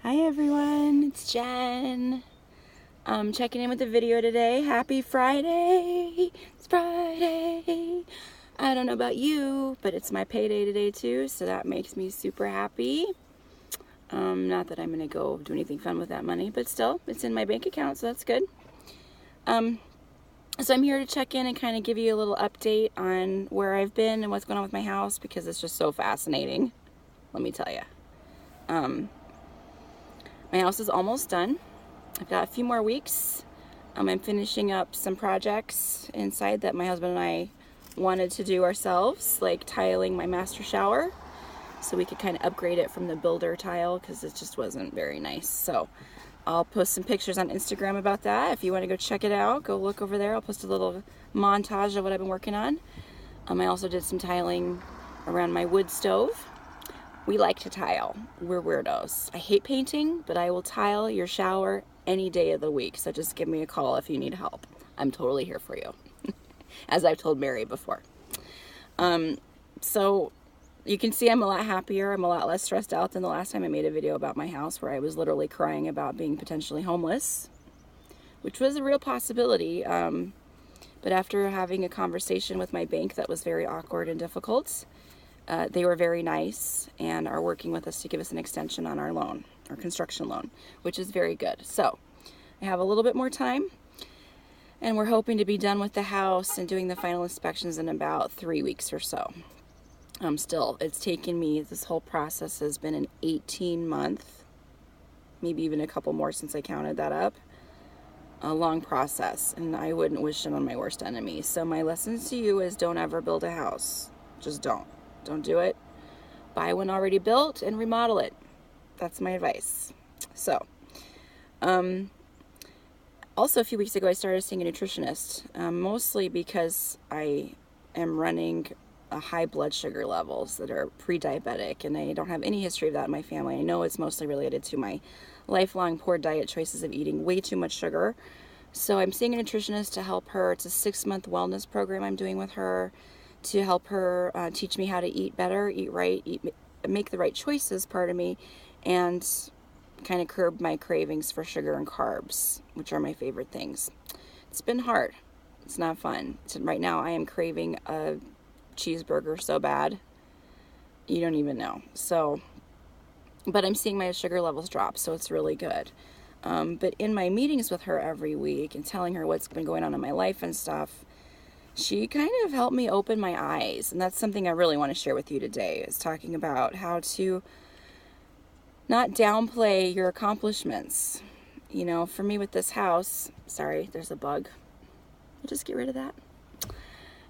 Hi everyone, it's Jen. I'm checking in with the video today. Happy Friday! It's Friday! I don't know about you, but it's my payday today too, so that makes me super happy. Not that I'm gonna go do anything fun with that money, but still, it's in my bank account, so that's good. So I'm here to check in and kind of give you a little update on where I've been and what's going on with my house because it's just so fascinating. Let me tell you. My house is almost done. I've got a few more weeks. I'm finishing up some projects inside that my husband and I wanted to do ourselves, like tiling my master shower, so we could kind of upgrade it from the builder tile because it just wasn't very nice. So I'll post some pictures on Instagram about that. If you want to go check it out, go look over there. I'll post a little montage of what I've been working on. I also did some tiling around my wood stove. We like to tile. We're weirdos. I hate painting, but I will tile your shower any day of the week. So just give me a call if you need help. I'm totally here for you, as I've told Mary before. So you can see I'm a lot happier. I'm a lot less stressed out than the last time I made a video about my house where I was literally crying about being potentially homeless, which was a real possibility. But after having a conversation with my bank that was very awkward and difficult, they were very nice and are working with us to give us an extension on our loan, our construction loan, which is very good. So I have a little bit more time and we're hoping to be done with the house and doing the final inspections in about 3 weeks or so. Still, it's taken me, this whole process has been an 18-month, maybe even a couple more since I counted that up, a long process, and I wouldn't wish it on my worst enemy. So my lessons to you is don't ever build a house. Just don't. Don't do it. Buy one already built and remodel it. That's my advice. So, also a few weeks ago I started seeing a nutritionist, mostly because I am running high blood sugar levels that are pre-diabetic, and I don't have any history of that in my family. I know it's mostly related to my lifelong poor diet choices of eating way too much sugar. So I'm seeing a nutritionist to help her. It's a 6-month wellness program I'm doing with her to help her teach me how to eat better, eat right, make the right choices, pardon me, and kind of curb my cravings for sugar and carbs, which are my favorite things. It's been hard. It's not fun. Right now I am craving a cheeseburger so bad, you don't even know. So, but I'm seeing my sugar levels drop, so it's really good. But in my meetings with her every week and telling her what's been going on in my life and stuff, she kind of helped me open my eyes, and that's something I really want to share with you today, is talking about how to not downplay your accomplishments. You know, for me with this house, sorry, there's a bug. I'll just get rid of that.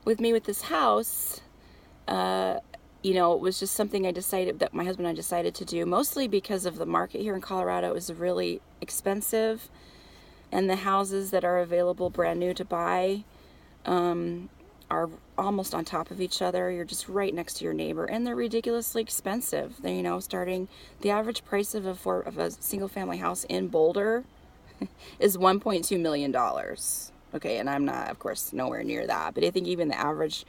With me with this house, you know, it was just something I decided, that my husband and I decided to do, mostly because of the market here in Colorado is really expensive, and the houses that are available brand new to buy are almost on top of each other. You're just right next to your neighbor, and they're ridiculously expensive. They're, you know, starting, the average price of a single family house in Boulder is $1.2 million. Okay, and I'm not, of course, nowhere near that, but I think even the average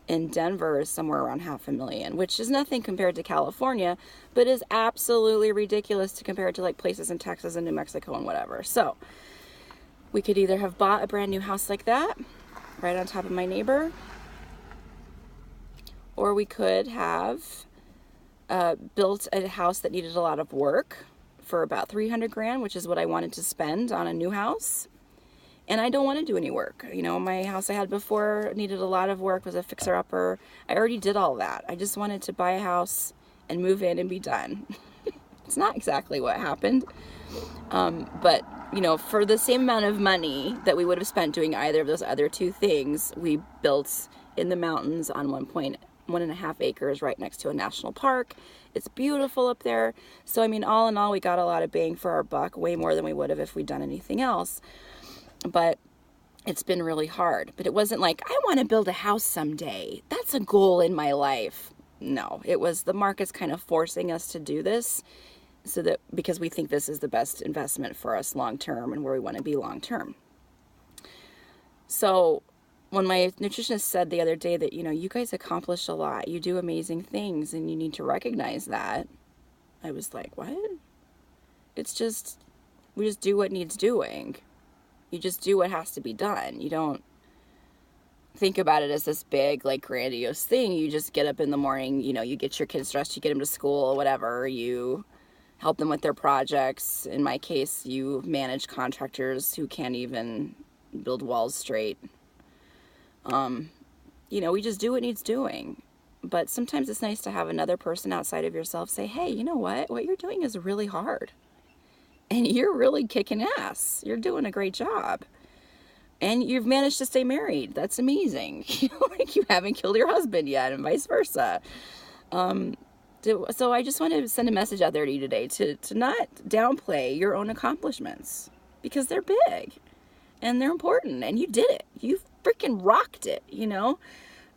in Denver is somewhere around $500,000, which is nothing compared to California, but is absolutely ridiculous to compare to like places in Texas and New Mexico and whatever. So we could either have bought a brand new house like that, right on top of my neighbor, or we could have built a house that needed a lot of work for about $300,000, which is what I wanted to spend on a new house. And I don't want to do any work. You know, my house I had before needed a lot of work, was a fixer-upper. I already did all that. I just wanted to buy a house and move in and be done. It's not exactly what happened. But, you know, for the same amount of money that we would have spent doing either of those other two things, we built in the mountains on 1.5 acres right next to a national park. It's beautiful up there. So, I mean, all in all, we got a lot of bang for our buck, way more than we would have if we'd done anything else. But it's been really hard. But it wasn't like, I want to build a house someday. That's a goal in my life. No, it was the market's kind of forcing us to do this, so that, because we think this is the best investment for us long term and where we want to be long term. So when my nutritionist said the other day that, you know, you guys accomplish a lot, you do amazing things, and you need to recognize that, I was like, what? It's just, we just do what needs doing. You just do what has to be done. You don't think about it as this big, like, grandiose thing. You just get up in the morning, you know, you get your kids dressed, you get them to school, whatever. You help them with their projects. In my case, you manage contractors who can't even build walls straight. You know, we just do what needs doing. But sometimes it's nice to have another person outside of yourself say, hey, you know what you're doing is really hard. And you're really kicking ass. You're doing a great job. And you've managed to stay married. That's amazing. You know, like, you haven't killed your husband yet, and vice versa. So I just want to send a message out there to you today to not downplay your own accomplishments, because they're big and they're important, and you did it. You freaking rocked it, you know?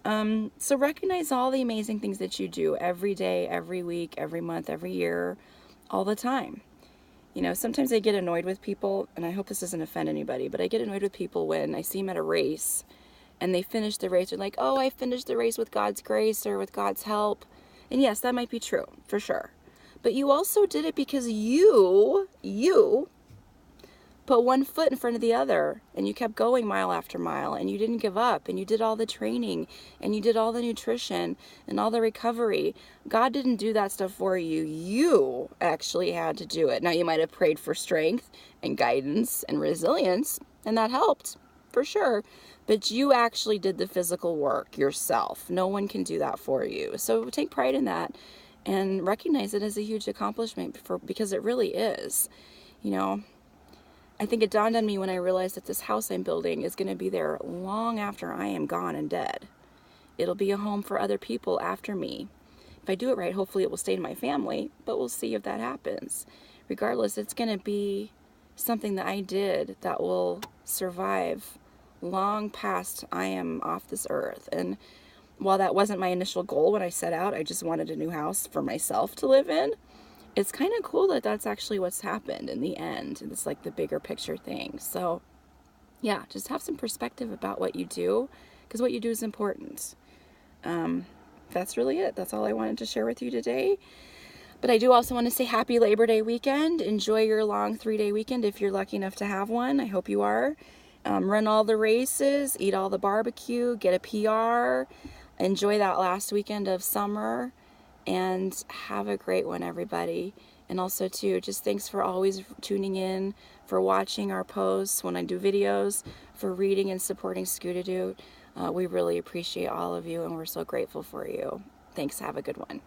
So recognize all the amazing things that you do every day, every week, every month, every year, all the time. You know, sometimes I get annoyed with people, and I hope this doesn't offend anybody, but I get annoyed with people when I see them at a race and they finish the race. They're like, oh, I finished the race with God's grace or with God's help. And yes, that might be true, for sure. But you also did it because you put one foot in front of the other, and you kept going mile after mile, and you didn't give up, and you did all the training, and you did all the nutrition and all the recovery. God didn't do that stuff for you. You actually had to do it. Now, you might have prayed for strength and guidance and resilience, and that helped for sure, but you actually did the physical work yourself. No one can do that for you. So take pride in that and recognize it as a huge accomplishment, because it really is. You know, I think it dawned on me when I realized that this house I'm building is going to be there long after I am gone and dead. It'll be a home for other people after me. If I do it right, hopefully it will stay in my family, but we'll see if that happens. Regardless, it's going to be something that I did that will survive long past I am off this earth. And while that wasn't my initial goal when I set out, I just wanted a new house for myself to live in. It's kind of cool that that's actually what's happened in the end. It's like the bigger picture thing. So yeah, just have some perspective about what you do, because what you do is important. That's really it. That's all I wanted to share with you today. But I do also want to say happy Labor Day weekend. Enjoy your long 3-day weekend if you're lucky enough to have one. I hope you are. Run all the races, eat all the barbecue, get a PR, enjoy that last weekend of summer, and have a great one, everybody. And also, too, just thanks for always tuning in, for watching our posts when I do videos, for reading and supporting Scootadoot. We really appreciate all of you, and we're so grateful for you. Thanks. Have a good one.